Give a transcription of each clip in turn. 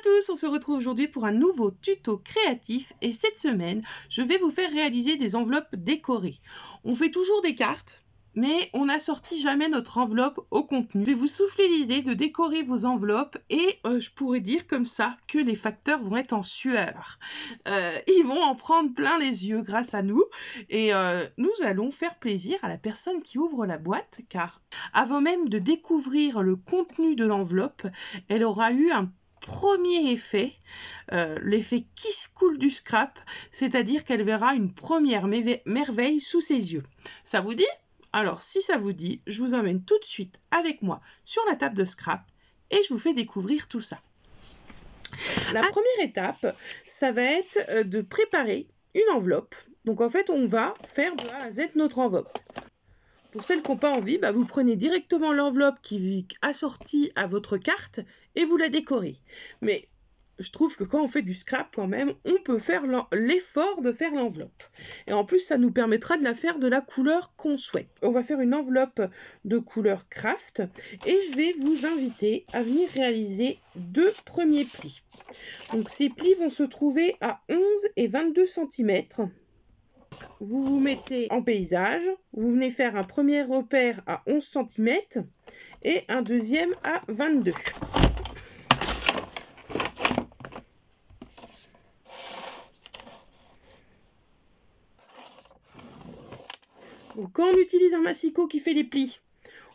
tous, on se retrouve aujourd'hui pour un nouveau tuto créatif et cette semaine, je vais vous faire réaliser des enveloppes décorées. On fait toujours des cartes, mais on n'assortit jamais notre enveloppe au contenu. Je vais vous souffler l'idée de décorer vos enveloppes et je pourrais dire comme ça que les facteurs vont être en sueur. Ils vont en prendre plein les yeux grâce à nous et nous allons faire plaisir à la personne qui ouvre la boîte car avant même de découvrir le contenu de l'enveloppe, elle aura eu un premier effet, l'effet qui se coule du scrap, c'est-à-dire qu'elle verra une première merveille sous ses yeux. Ça vous dit ? Alors, si ça vous dit, je vous emmène tout de suite avec moi sur la table de scrap et je vous fais découvrir tout ça. La première étape, ça va être de préparer une enveloppe. Donc, en fait, on va faire de A à Z notre enveloppe. Pour celles qui n'ont pas envie, vous prenez directement l'enveloppe qui est assortie à votre carte et vous la décorez. Mais je trouve que quand on fait du scrap, quand même, on peut faire l'effort de faire l'enveloppe. Et en plus, ça nous permettra de la faire de la couleur qu'on souhaite. On va faire une enveloppe de couleur craft et je vais vous inviter à venir réaliser 2 premiers plis. Donc ces plis vont se trouver à 11 et 22 cm. Vous vous mettez en paysage, vous venez faire un premier repère à 11 cm et un deuxième à 22. Donc, quand on utilise un massicot qui fait les plis,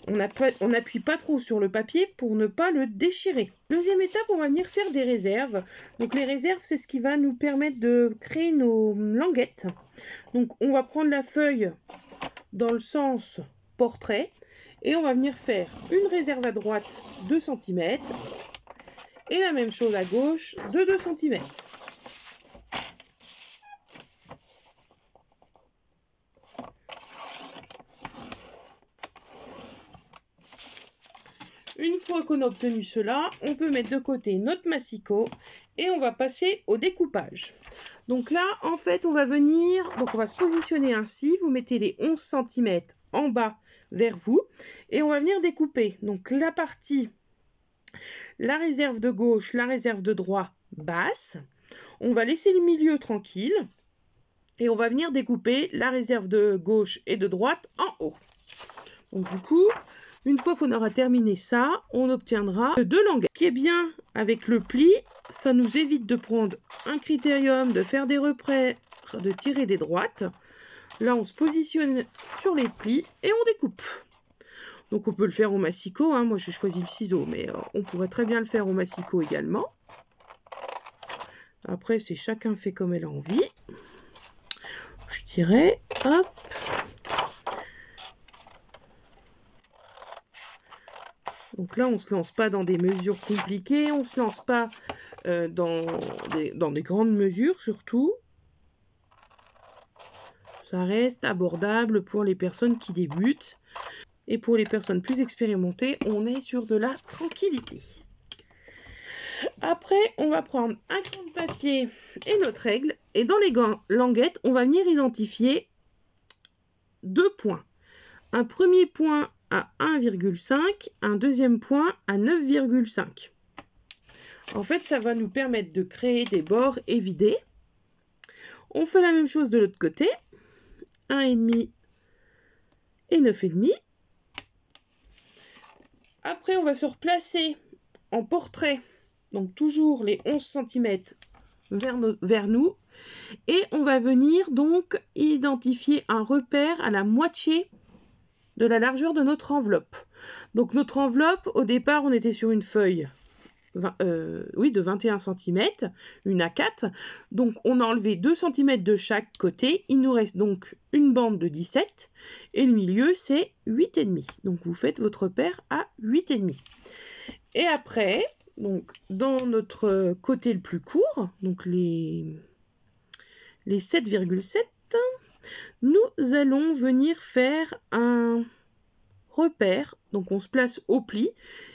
on n'appuie pas trop sur le papier pour ne pas le déchirer. Deuxième étape, on va venir faire des réserves. Donc les réserves, c'est ce qui va nous permettre de créer nos languettes. Donc on va prendre la feuille dans le sens portrait et on va venir faire une réserve à droite 2 cm et la même chose à gauche de 2 cm. Une fois qu'on a obtenu cela, on peut mettre de côté notre massicot et on va passer au découpage. Donc là, en fait, on va se positionner ainsi. Vous mettez les 11 cm en bas vers vous et on va venir découper. Donc la réserve de gauche, la réserve de droite basse. On va laisser le milieu tranquille et on va venir découper la réserve de gauche et de droite en haut. Donc du coup, une fois qu'on aura terminé ça, on obtiendra 2 languettes. Ce qui est bien avec le pli, ça nous évite de prendre un critérium, de faire des repères, de tirer des droites. Là, on se positionne sur les plis et on découpe. Donc on peut le faire au massicot, moi j'ai choisi le ciseau, mais on pourrait très bien le faire au massicot également. Après, c'est chacun fait comme elle a envie. Je dirais, hop. Donc là, on ne se lance pas dans des mesures compliquées, on ne se lance pas dans des grandes mesures surtout. Ça reste abordable pour les personnes qui débutent. Et pour les personnes plus expérimentées, on est sur de la tranquillité. Après, on va prendre un crayon de papier et notre règle. Et dans les languettes, on va venir identifier 2 points. Un premier point à 1,5, un deuxième point à 9,5. En fait, ça va nous permettre de créer des bords évidés. On fait la même chose de l'autre côté. 1,5 et 9,5. Après, on va se replacer en portrait. Donc, toujours les 11 cm vers nous. Et on va venir donc identifier un repère à la moitié de la largeur de notre enveloppe. Donc notre enveloppe, au départ, on était sur une feuille de 21 cm, une A4. Donc on a enlevé 2 cm de chaque côté. Il nous reste donc une bande de 17 et le milieu, c'est 8,5. Donc vous faites votre repère à 8,5. Et après, donc dans notre côté le plus court, donc les 7,7, nous allons venir faire un repère. Donc on se place au pli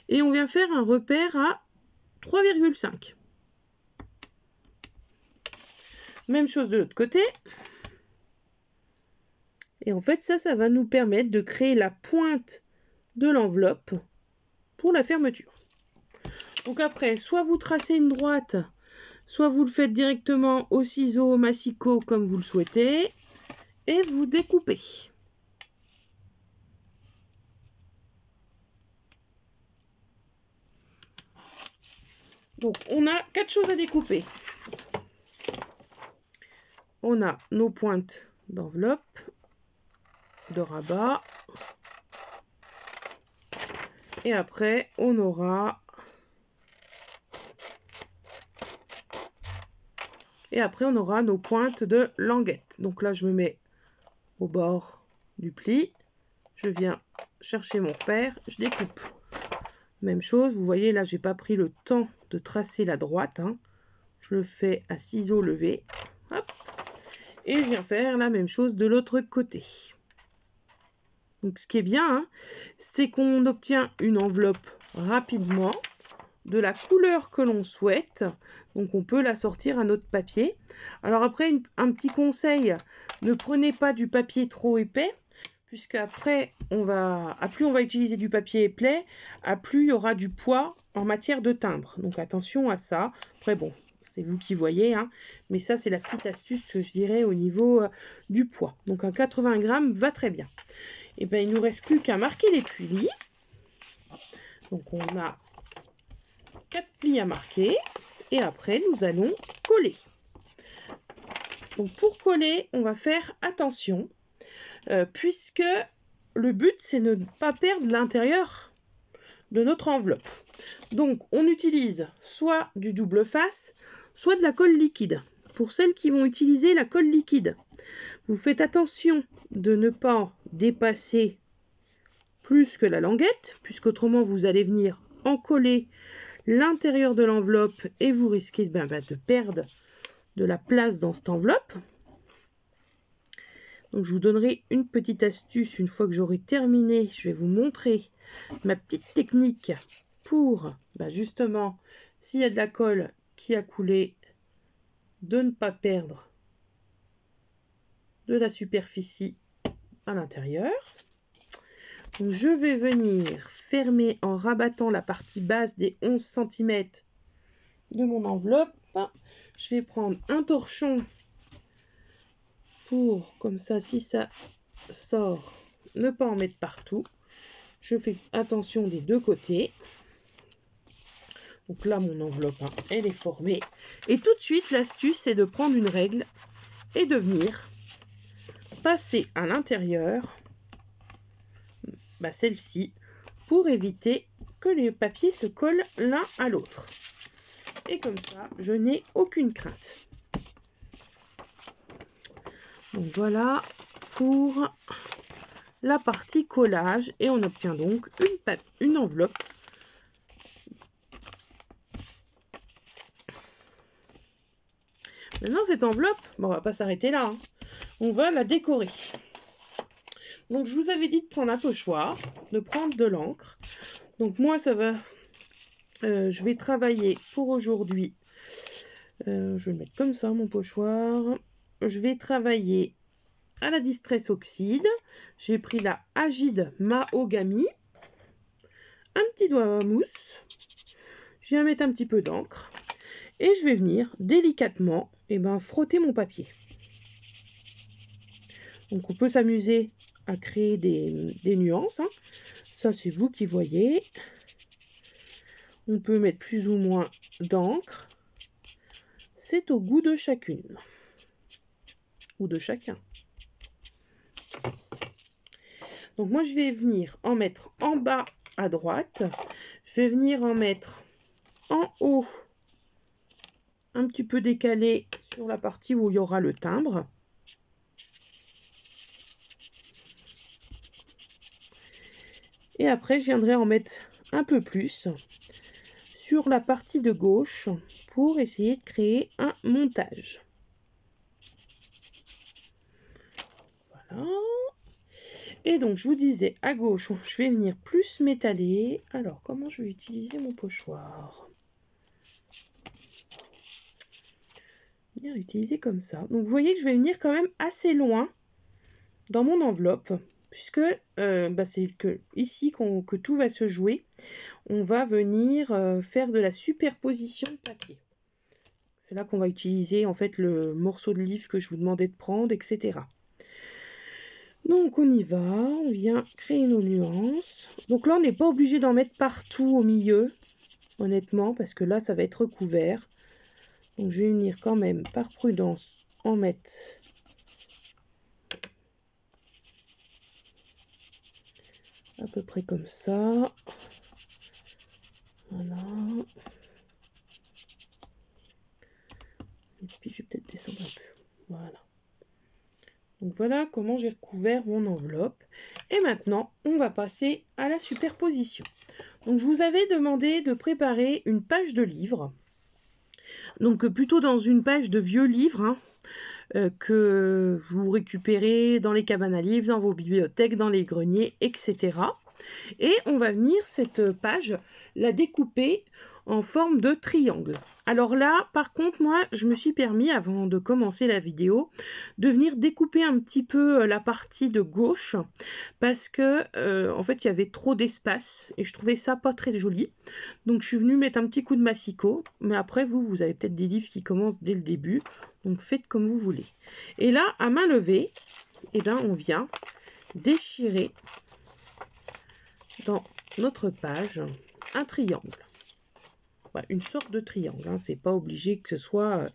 et on vient faire un repère à 3,5. Même chose de l'autre côté. Et en fait, ça va nous permettre de créer la pointe de l'enveloppe pour la fermeture. Donc après, soit vous tracez une droite, soit vous le faites directement au ciseau, au massicot, comme vous le souhaitez, et vous découpez. Donc, on a 4 choses à découper. On a nos pointes d'enveloppe, de rabat. Et après, on aura... nos pointes de languette. Donc là, je me mets au bord du pli. Je viens chercher mon repère, je découpe. Même chose, vous voyez, là, j'ai pas pris le temps de tracer la droite. Hein. Je le fais à ciseaux levés. Hop. Et je viens faire la même chose de l'autre côté. Donc, ce qui est bien, hein, c'est qu'on obtient une enveloppe rapidement, de la couleur que l'on souhaite. Donc, on peut la sortir à notre papier. Alors après, un petit conseil, ne prenez pas du papier trop épais, puisque après, à plus on va utiliser du papier épais, à plus il y aura du poids en matière de timbre. Donc, attention à ça. Après, bon, c'est vous qui voyez, hein, mais ça, c'est la petite astuce que je dirais au niveau du poids. Donc, un 80 grammes va très bien. Et bien, il ne nous reste plus qu'à marquer les plis. Donc, on a 4 plis à marquer. Et après, nous allons coller. Donc, pour coller, on va faire attention. Puisque le but, c'est de ne pas perdre l'intérieur de notre enveloppe. Donc, on utilise soit du double face, soit de la colle liquide. Pour celles qui vont utiliser la colle liquide, vous faites attention de ne pas dépasser plus que la languette, puisqu'autrement vous allez venir encoller l'intérieur de l'enveloppe et vous risquez de perdre de la place dans cette enveloppe. Donc je vous donnerai une petite astuce une fois que j'aurai terminé. Je vais vous montrer ma petite technique pour justement, s'il y a de la colle qui a coulé, de ne pas perdre de la superficie à l'intérieur. Donc je vais venir fermer en rabattant la partie basse des 11 cm de mon enveloppe. Je vais prendre un torchon pour, comme ça, si ça sort, ne pas en mettre partout. Je fais attention des deux côtés. Donc là, mon enveloppe, elle est formée. Et tout de suite, l'astuce, c'est de prendre une règle et de venir passer à l'intérieur, celle-ci, pour éviter que les papiers se collent l'un à l'autre. Et comme ça, je n'ai aucune crainte. Donc voilà pour la partie collage. Et on obtient donc une enveloppe. Maintenant, cette enveloppe, on va pas s'arrêter là. Hein. On va la décorer. Donc, je vous avais dit de prendre un pochoir, de prendre de l'encre. Donc, moi, ça va... je vais travailler pour aujourd'hui. Je vais le mettre comme ça, mon pochoir. Je vais travailler à la Distress Oxide. J'ai pris la Agide Mahogany. Un petit doigt à mousse. Je viens mettre un petit peu d'encre. Et je vais venir délicatement frotter mon papier. Donc on peut s'amuser à créer des nuances. Hein. Ça, c'est vous qui voyez. On peut mettre plus ou moins d'encre. C'est au goût de chacune. Ou de chacun. Donc moi, je vais venir en mettre en bas à droite. Je vais venir en mettre en haut, un petit peu décalé sur la partie où il y aura le timbre. Et après, je viendrai en mettre un peu plus sur la partie de gauche pour essayer de créer un montage. Voilà. Et donc, je vous disais, à gauche, je vais venir plus m'étaler. Alors, comment je vais utiliser mon pochoir? Bien utiliser comme ça. Donc, vous voyez que je vais venir quand même assez loin dans mon enveloppe, puisque c'est ici que tout va se jouer. on va venir faire de la superposition de papier. C'est là qu'on va utiliser en fait le morceau de livre que je vous demandais de prendre, etc. Donc on y va, on vient créer nos nuances. Donc là on n'est pas obligé d'en mettre partout au milieu, honnêtement, parce que là ça va être recouvert. Donc je vais venir quand même par prudence en mettre à peu près comme ça. Voilà. Et puis je vais peut-être descendre un peu. Voilà. Donc voilà comment j'ai recouvert mon enveloppe. Et maintenant, on va passer à la superposition. Donc je vous avais demandé de préparer une page de livre. Donc plutôt dans une page de vieux livres, hein, que vous récupérez dans les cabanes à livres, dans vos bibliothèques, dans les greniers, etc. Et on va venir cette page la découper en forme de triangle. Alors là, par contre, moi, je me suis permis, avant de commencer la vidéo, de venir découper un petit peu la partie de gauche parce que, en fait, il y avait trop d'espace et je trouvais ça pas très joli. Donc, je suis venue mettre un petit coup de massicot. Mais après, vous avez peut-être des livres qui commencent dès le début. Donc, faites comme vous voulez. Et là, à main levée, eh ben, on vient déchirer dans notre page un triangle. Une sorte de triangle, hein. C'est pas obligé que ce soit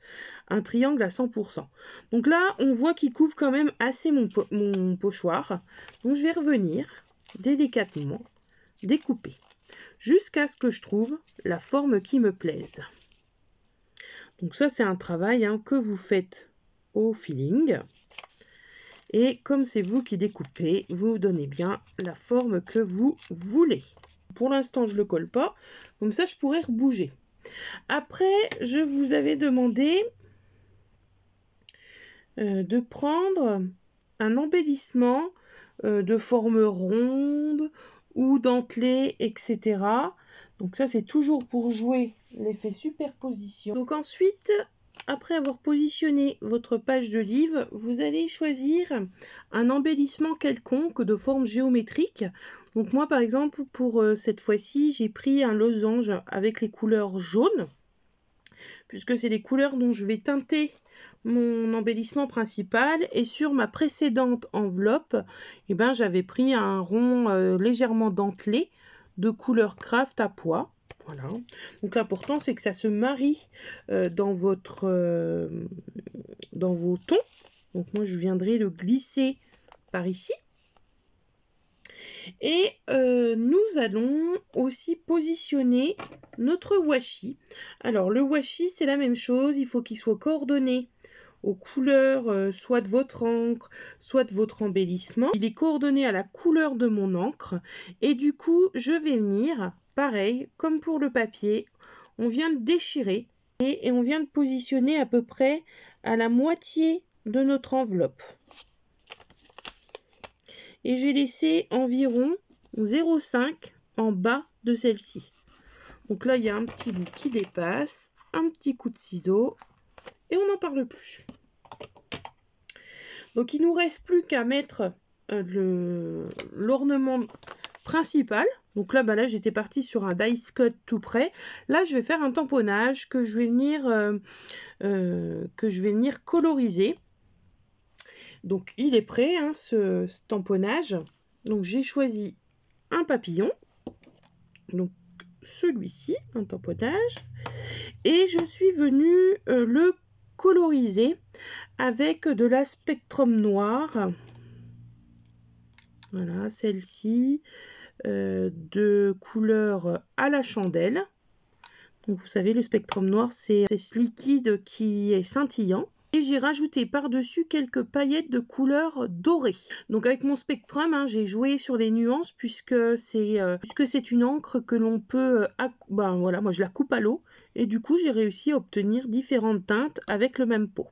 un triangle à 100%. Donc là, on voit qu'il couvre quand même assez mon pochoir. Donc je vais revenir délicatement découper jusqu'à ce que je trouve la forme qui me plaise. Donc ça, c'est un travail, hein, que vous faites au feeling. Et comme c'est vous qui découpez, vous donnez bien la forme que vous voulez. Pour l'instant, je ne le colle pas. Comme ça, je pourrais rebouger. Après, je vous avais demandé de prendre un embellissement de forme ronde ou dentelée, etc. Donc ça, c'est toujours pour jouer l'effet superposition. Donc ensuite, après avoir positionné votre page de livre, vous allez choisir un embellissement quelconque de forme géométrique. Donc moi, par exemple, pour cette fois-ci, j'ai pris un losange avec les couleurs jaunes, puisque c'est les couleurs dont je vais teinter mon embellissement principal. Et sur ma précédente enveloppe, eh ben, j'avais pris un rond légèrement dentelé de couleur craft à pois. Voilà. Donc l'important, c'est que ça se marie dans vos tons. Donc moi, je viendrai le glisser par ici. Et nous allons aussi positionner notre washi. Alors le washi, c'est la même chose, il faut qu'il soit coordonné aux couleurs soit de votre encre, soit de votre embellissement. Il est coordonné à la couleur de mon encre et du coup, je vais venir, pareil, comme pour le papier, on vient de déchirer et on vient de positionner à peu près à la moitié de notre enveloppe. Et j'ai laissé environ 0,5 en bas de celle-ci. Donc là, il y a un petit bout qui dépasse, un petit coup de ciseau, et on n'en parle plus. Donc il ne nous reste plus qu'à mettre l'ornement principal. Donc là, là j'étais partie sur un dice cut tout près. Là, je vais faire un tamponnage que je vais venir coloriser. Donc il est prêt, hein, ce tamponnage. Donc j'ai choisi un papillon, donc celui-ci, un tamponnage, et je suis venue le coloriser avec de la Spectrum noire. Voilà, celle-ci, de couleur à la chandelle. Donc vous savez, le Spectrum noir, c'est ce liquide qui est scintillant. Et j'ai rajouté par-dessus quelques paillettes de couleur dorée. Donc avec mon Spectrum, hein, j'ai joué sur les nuances puisque c'est une encre que l'on peut... voilà, moi je la coupe à l'eau. Et du coup, j'ai réussi à obtenir différentes teintes avec le même pot.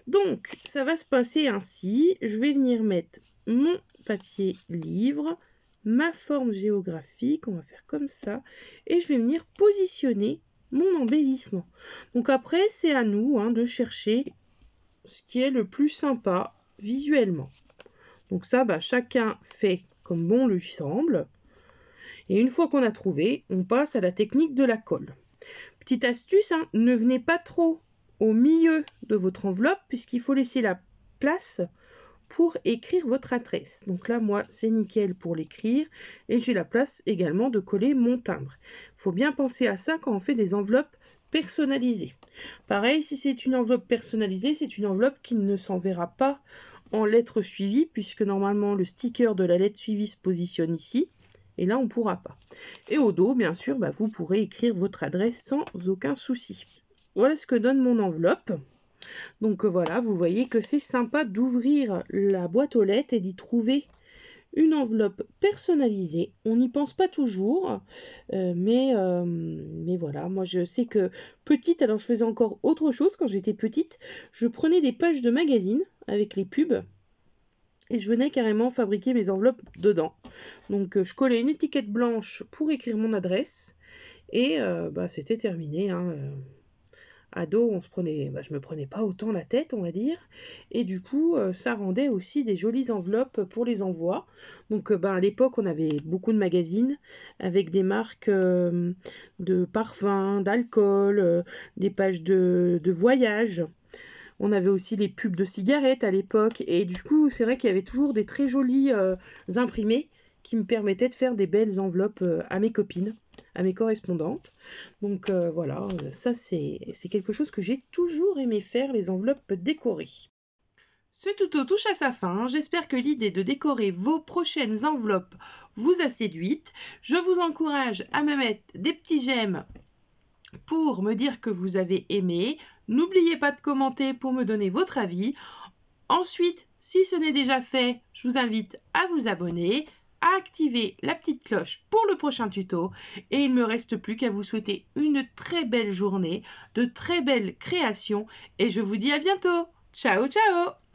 Donc, ça va se passer ainsi. Je vais venir mettre mon papier livre, ma forme géographique, on va faire comme ça. Et je vais venir positionner mon embellissement. Donc après, c'est à nous, hein, de chercher ce qui est le plus sympa visuellement. Donc ça, chacun fait comme bon lui semble. Et une fois qu'on a trouvé, on passe à la technique de la colle. Petite astuce, hein, ne venez pas trop au milieu de votre enveloppe puisqu'il faut laisser la place pour écrire votre adresse. Donc là, moi, c'est nickel pour l'écrire et j'ai la place également de coller mon timbre. Il faut bien penser à ça quand on fait des enveloppes personnalisées. Pareil, si c'est une enveloppe personnalisée, c'est une enveloppe qui ne s'enverra pas en lettres suivies puisque normalement le sticker de la lettre suivie se positionne ici. Et là, on ne pourra pas. Et au dos, bien sûr, vous pourrez écrire votre adresse sans aucun souci. Voilà ce que donne mon enveloppe. Donc voilà, vous voyez que c'est sympa d'ouvrir la boîte aux lettres et d'y trouver une enveloppe personnalisée. On n'y pense pas toujours, mais voilà, moi je sais que petite, alors je faisais encore autre chose quand j'étais petite. Je prenais des pages de magazines avec les pubs. Et je venais carrément fabriquer mes enveloppes dedans. Donc je collais une étiquette blanche pour écrire mon adresse. Et c'était terminé. Hein. Ado, je me prenais pas autant la tête, on va dire. Et du coup, ça rendait aussi des jolies enveloppes pour les envois. Donc à l'époque, on avait beaucoup de magazines avec des marques de parfums, d'alcool, des pages de voyage. On avait aussi les pubs de cigarettes à l'époque. Et du coup, c'est vrai qu'il y avait toujours des très jolis imprimés qui me permettaient de faire des belles enveloppes à mes copines, à mes correspondantes. Donc voilà, ça c'est quelque chose que j'ai toujours aimé faire, les enveloppes décorées. Ce tuto touche à sa fin. J'espère que l'idée de décorer vos prochaines enveloppes vous a séduite. Je vous encourage à me mettre des petits j'aime pour me dire que vous avez aimé. N'oubliez pas de commenter pour me donner votre avis. Ensuite, si ce n'est déjà fait, je vous invite à vous abonner, à activer la petite cloche pour le prochain tuto. Et il ne me reste plus qu'à vous souhaiter une très belle journée, de très belles créations. Et je vous dis à bientôt. Ciao, ciao!